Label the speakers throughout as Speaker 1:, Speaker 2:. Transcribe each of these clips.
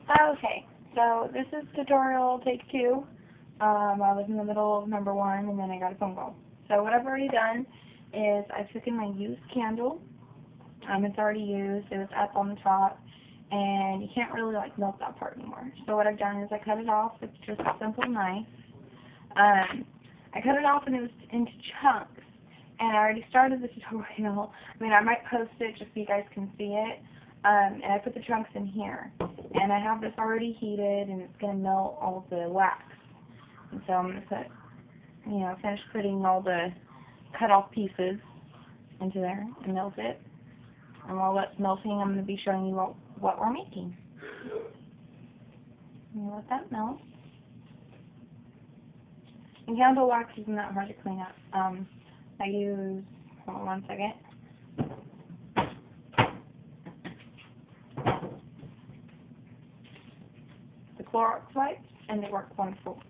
Speaker 1: Okay, so this is tutorial take 2. I was in the middle of number 1 and then I got a phone call. So what I've already done is I took in my used candle. It's already used, it was up on the top, and you can't really like melt that part anymore. So what I've done is I cut it off with just a simple knife. I cut it off and it was into chunks. And I already started the tutorial. I mean, I might post it just so you guys can see it. And I put the chunks in here. And I have this already heated, and it's going to melt all the wax. And so I'm going to put, finish putting all the cut off pieces into there and melt it. And while that's melting, I'm going to be showing you what we're making. And let that melt. And candle wax isn't that hard to clean up. I use, hold on one second. The Clorox wipes, and they work wonderful.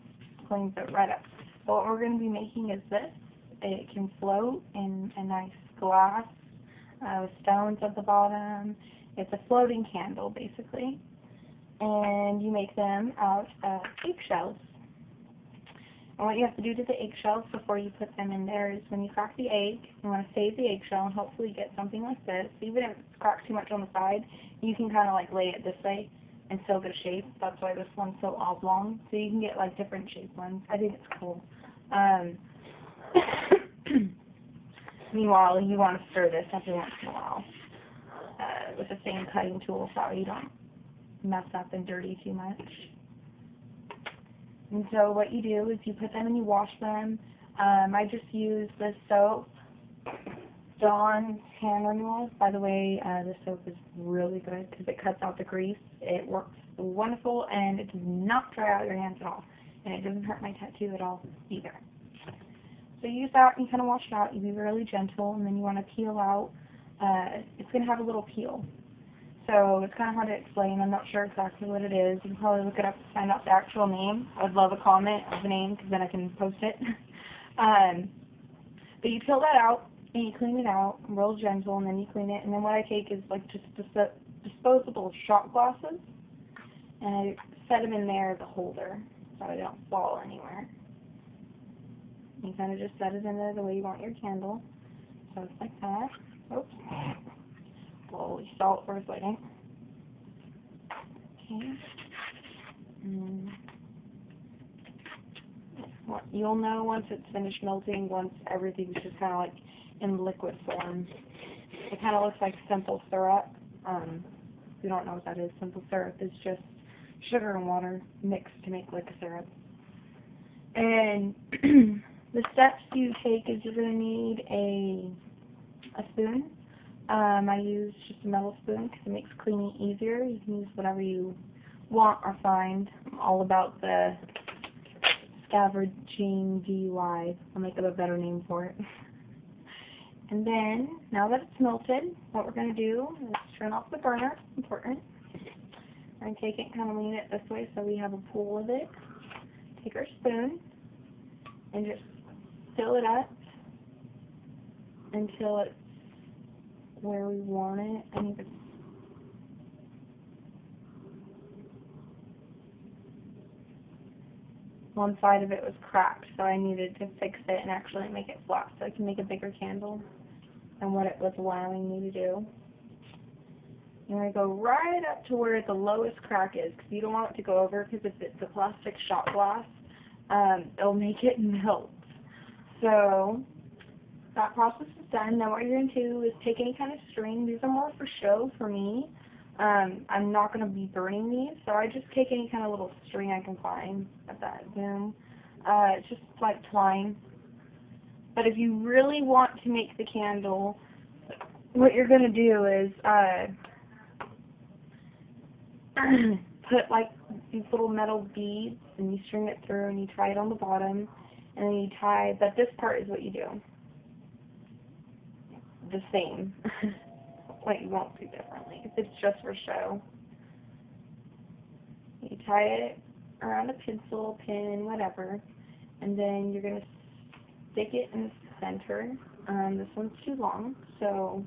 Speaker 1: Cleans it right up. But what we're going to be making is this. It can float in a nice glass with stones at the bottom. It's a floating candle, basically. And you make them out of eggshells. And what you have to do to the eggshells before you put them in there is when you crack the egg, you want to save the eggshell and hopefully get something like this. Even if it's cracked too much on the side, you can kind of like lay it this way and still get a shape. That's why this one's so oblong. So you can get like different shaped ones. I think it's cool. Meanwhile, you want to stir this every once in a while with the same cutting tool so you don't mess up and dirty too much. And so what you do is you put them and you wash them. I just use this soap, Dawn Hand Renewal. By the way, this soap is really good because it cuts out the grease. It works wonderful and it does not dry out your hands at all. And it doesn't hurt my tattoo at all either. So you use that and you kind of wash it out. You be really gentle, and then you want to peel out. It's going to have a little peel. So it's kind of hard to explain. I'm not sure exactly what it is. You can probably look it up to find out the actual name. I would love a comment of the name because then I can post it. But you peel that out and you clean it out, real gentle, and then you clean it. And then what I take is like just disposable shot glasses, and I set them in there as a holder so they don't fall anywhere. You kind of just set it in there the way you want your candle. So it's like that. Oops. Slowly stall it for a second. Okay. You'll know once it's finished melting, once everything's just kind of like in liquid form. It kind of looks like simple syrup. If you don't know what that is, simple syrup is just sugar and water mixed to make like a syrup. And the steps you take is you're going to need a spoon. I use just a metal spoon because it makes cleaning easier. You can use whatever you want or find. I'm all about the scavenging DUI. I'll make up a better name for it. And then, now that it's melted, what we're going to do is turn off the burner. Important. We're going to take it and kind of lean it this way so we have a pool of it. Take our spoon and just fill it up until it's where we want it. I need to one side of it was cracked, so I needed to fix it and actually make it flat so I can make a bigger candle than what it was allowing me to do. And I go right up to where the lowest crack is because you don't want it to go over, because if it's a plastic shot glass, it'll make it melt. So that process is done. Now what you're going to do is take any kind of string. These are more for show for me. I'm not going to be burning these, so I just take any kind of little string I can find at that Zoom. It's just like twine. But if you really want to make the candle, what you're going to do is put like these little metal beads, and you string it through, and you tie it on the bottom, and then you tie, but this part is what you do. The same. What you won't do differently if it's just for show. You tie it around a pencil, pin, whatever, and then you're going to stick it in the center. This one's too long, so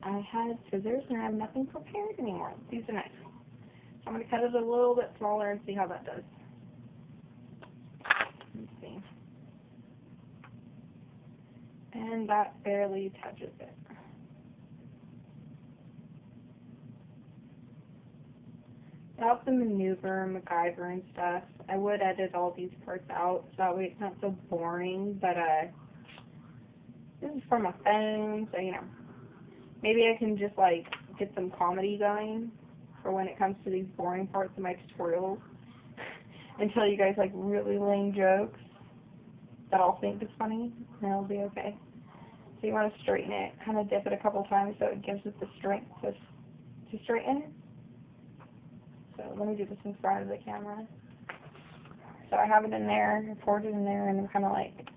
Speaker 1: I had scissors and I have nothing prepared anymore. Let's use a knife. So I'm going to cut it a little bit smaller and see how that does. Let's see. And that barely touches it. Without the maneuver, MacGyver and stuff, I would edit all these parts out so that way it's not so boring, but this is from a phone, so you know, maybe I can just like get some comedy going for when it comes to these boring parts of my tutorials and tell you guys like really lame jokes that I'll think is funny, and it'll be okay. So you want to straighten it, kind of dip it a couple times so it gives it the strength to straighten. So let me do this in front of the camera. So I have it in there, I poured it in there, and I'm kind of like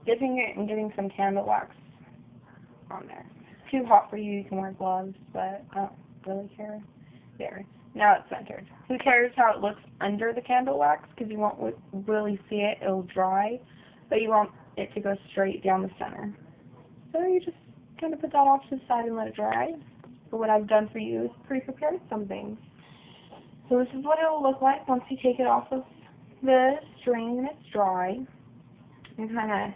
Speaker 1: dipping it and getting some candle wax on there. If it's too hot for you, you can wear gloves, but I don't really care. There. Now it's centered. Who cares how it looks under the candle wax? Because you won't really see it. It'll dry, but you want it to go straight down the center. So you just kind of put that off to the side and let it dry. But what I've done for you is pre-prepared some things. So this is what it will look like once you take it off of the string and it's dry. And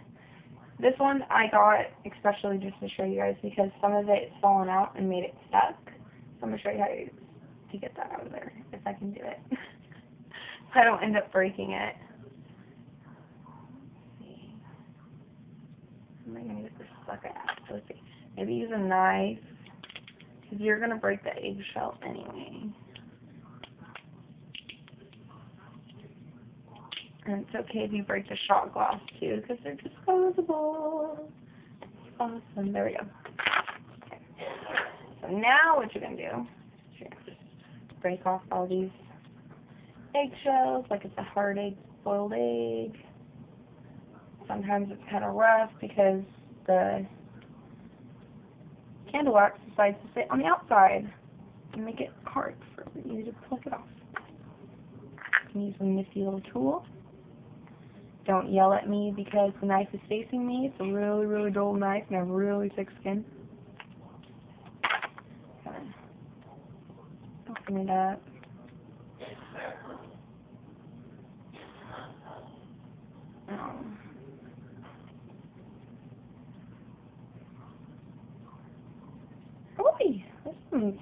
Speaker 1: this one I got especially just to show you guys because some of it's fallen out and made it stuck. So I'm going to show you how to get that out of there, if I can do it. So I don't end up breaking it. Let's see. How am I going to get this sucker out? Let's see. Maybe use a knife, because you're going to break the eggshell anyway. And it's okay if you break the shot glass too, because they're disposable. Awesome. There we go. Okay. So now what you're going to do is you're going to just break off all these eggshells, like it's a hard boiled egg. Sometimes it's kind of rough because the candle wax decides to sit on the outside and make it hard for you to pluck it off. You can use a nifty little tool. Don't yell at me because the knife is facing me. It's a really, really dull knife and I have really thick skin. Open it up. Ooh, this one's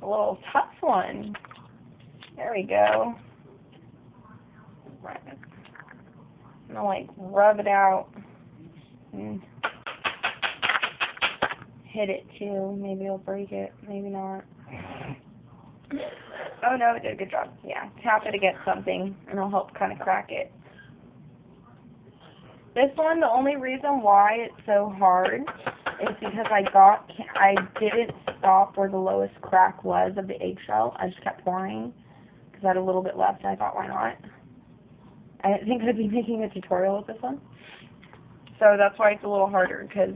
Speaker 1: a little tough one. There we go. Right. I'm gonna like rub it out and hit it too. Maybe it'll break it, maybe not. Oh no, it did a good job. Yeah, tap it against something and it'll help kind of crack it. This one, the only reason why it's so hard is because I didn't stop where the lowest crack was of the eggshell. I just kept pouring because I had a little bit left and I thought, why not? I didn't think I'd be making a tutorial with this one. So that's why it's a little harder, because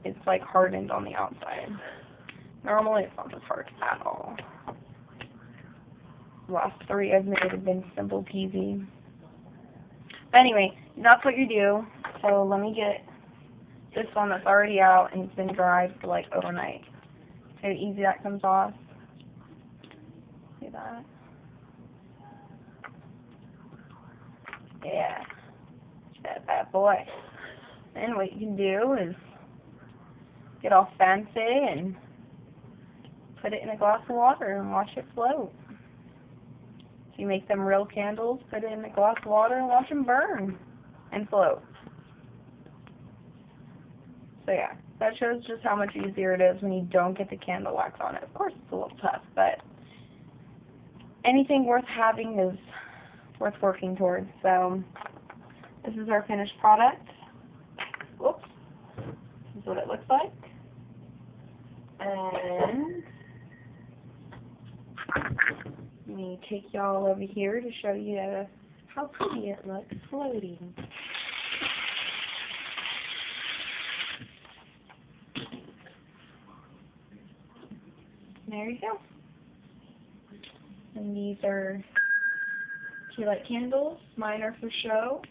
Speaker 1: it's like hardened on the outside. Normally it's not this hard at all. The last three I've made have been simple peasy. But anyway, that's what you do. So let me get this one that's already out and it's been dried for like overnight. See how easy that comes off? See that? Yeah, that bad boy. Then what you can do is get all fancy and put it in a glass of water and watch it float. So you make them real candles, put it in a glass of water and watch them burn and float. So yeah, that shows just how much easier it is when you don't get the candle wax on it. Of course it's a little tough, but anything worth having is worth working towards. So this is our finished product. Whoops. This is what it looks like. And let me take y'all over here to show you how pretty it looks floating. There you go. And these are, do you like candles? Mine are for show.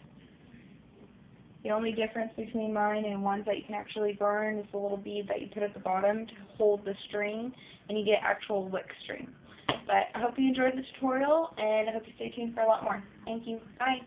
Speaker 1: The only difference between mine and ones that you can actually burn is the little bead that you put at the bottom to hold the string, and you get actual wick string. But I hope you enjoyed the tutorial, and I hope you stay tuned for a lot more. Thank you. Bye.